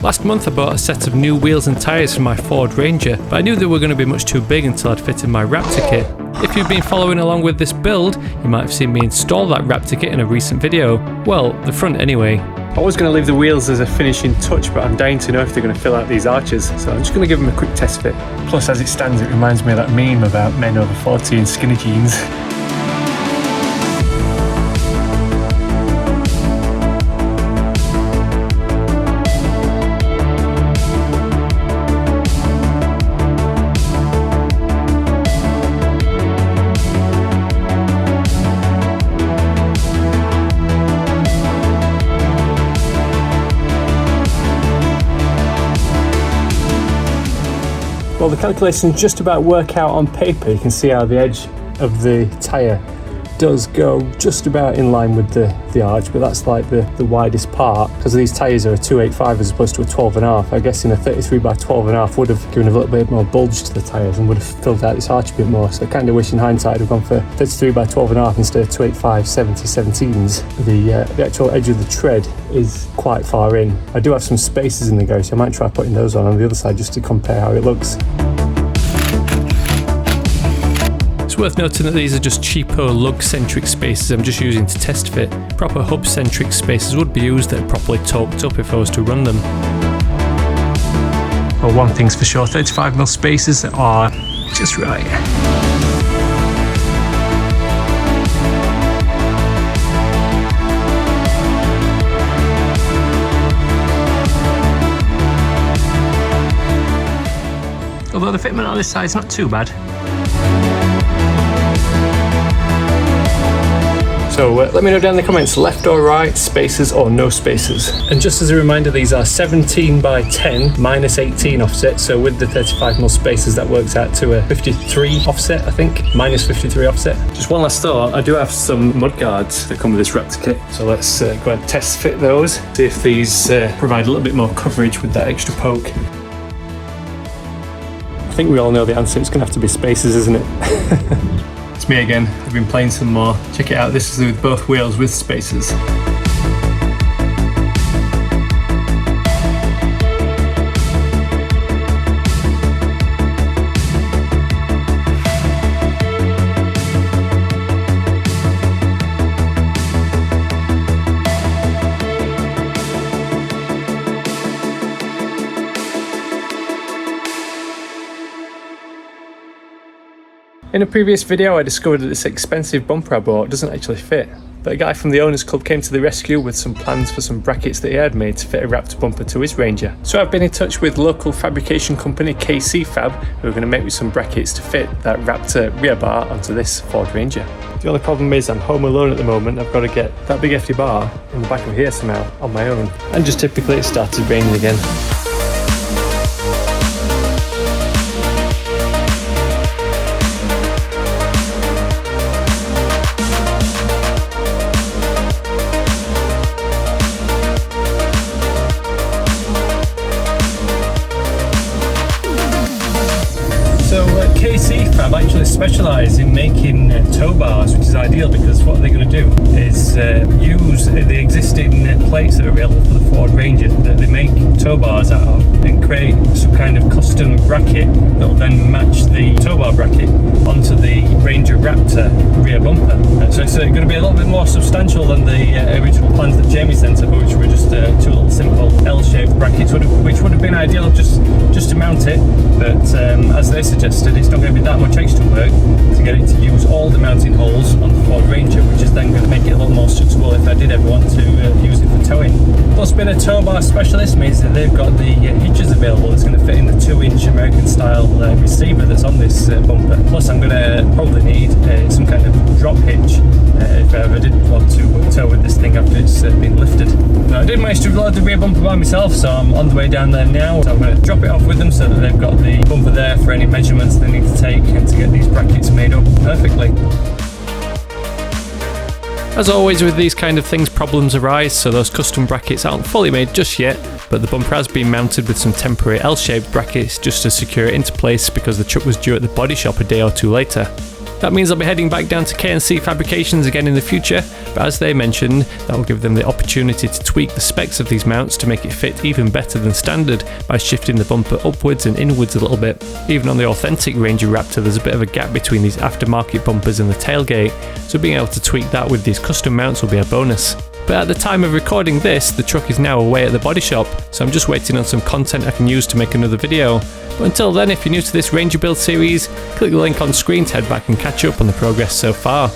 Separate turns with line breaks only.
Last month I bought a set of new wheels and tyres for my Ford Ranger, but I knew they were going to be much too big until I'd fitted my Raptor kit. If you've been following along with this build, you might have seen me install that Raptor kit in a recent video. Well, the front anyway. I was going to leave the wheels as a finishing touch, but I'm dying to know if they're going to fill out these arches, so I'm just going to give them a quick test fit. Plus, as it stands, it reminds me of that meme about men over 40 in skinny jeans. Well, the calculations just about work out on paper. You can see how the edge of the tyre does go just about in line with the arch, but that's like the widest part, because these tyres are a 285 as opposed to a 12.5. I guess in a 33 by 12.5 would have given a little bit more bulge to the tyres and would have filled out this arch a bit more. So I kind of wish in hindsight I'd have gone for 33 by 12.5 instead of 285 70/17s. The actual edge of the tread is quite far in. I do have some spaces in the garage, so I might try putting those on the other side just to compare how it looks. It's worth noting that these are just cheapo lug-centric spaces I'm just using to test fit. Proper hub-centric spaces would be used that are properly torqued up if I was to run them. Well, one thing's for sure, 35mm spaces are just right. Although the fitment on this side is not too bad. So let me know down in the comments, left or right, spaces or no spaces. And just as a reminder, these are 17 by 10 minus 18 offset. So with the 35mm spaces, that works out to a 53 offset, I think, minus 53 offset. Just one last thought, I do have some mudguards that come with this Raptor kit. So let's go and test fit those, see if these provide a little bit more coverage with that extra poke. I think we all know the answer, it's gonna have to be spaces, isn't it? It's me again, I've been playing some more. Check it out, this is with both wheels with spaces. In a previous video I discovered that this expensive bumper I bought doesn't actually fit, but a guy from the Owners Club came to the rescue with some plans for some brackets that he had made to fit a Raptor bumper to his Ranger. So I've been in touch with local fabrication company KC Fab, who are going to make me some brackets to fit that Raptor rear bar onto this Ford Ranger. The only problem is I'm home alone at the moment. I've got to get that big hefty bar in the back of here somehow on my own, and just typically it started raining again. So KC Fab actually specialise in making tow bars, which is ideal because what they're going to do is use the existing plates that are available for the Ford Ranger that they make tow bars out of and create some kind of custom bracket that will then match the tow bar bracket onto the Ranger Raptor rear bumper. So it's going to be a little bit more substantial than the original plans that Jamie sent over, which were just two little simple L-shaped brackets, which would have been ideal just to mount it, but as they suggested, it's not going to be that much extra work to get it to use all the mounting holes on the Ford Ranger, which is then going to make it a lot more suitable if I did ever want to use it for towing. Plus, being a tow bar specialist means that they've got the hitches available that's going to fit in the 2-inch American style receiver that's on this bumper. Plus, I'm going to probably need some kind of drop hitch if I ever did want to tow with this thing after it's been lifted. Now, I did manage to load the rear bumper by myself, so I'm on the way down there now. So I'm going to drop it off with them so that they've got the bumper there for any measurements they need to take and to get these brackets made up perfectly. As always with these kind of things, problems arise, so those custom brackets aren't fully made just yet, but the bumper has been mounted with some temporary L-shaped brackets just to secure it into place because the truck was due at the body shop a day or two later. That means I'll be heading back down to K&C Fabrications again in the future, but as they mentioned, that will give them the opportunity to tweak the specs of these mounts to make it fit even better than standard by shifting the bumper upwards and inwards a little bit. Even on the authentic Ranger Raptor, there's a bit of a gap between these aftermarket bumpers and the tailgate, so being able to tweak that with these custom mounts will be a bonus. But at the time of recording this, the truck is now away at the body shop, so I'm just waiting on some content I can use to make another video. But until then, if you're new to this Ranger build series, click the link on screen to head back and catch up on the progress so far.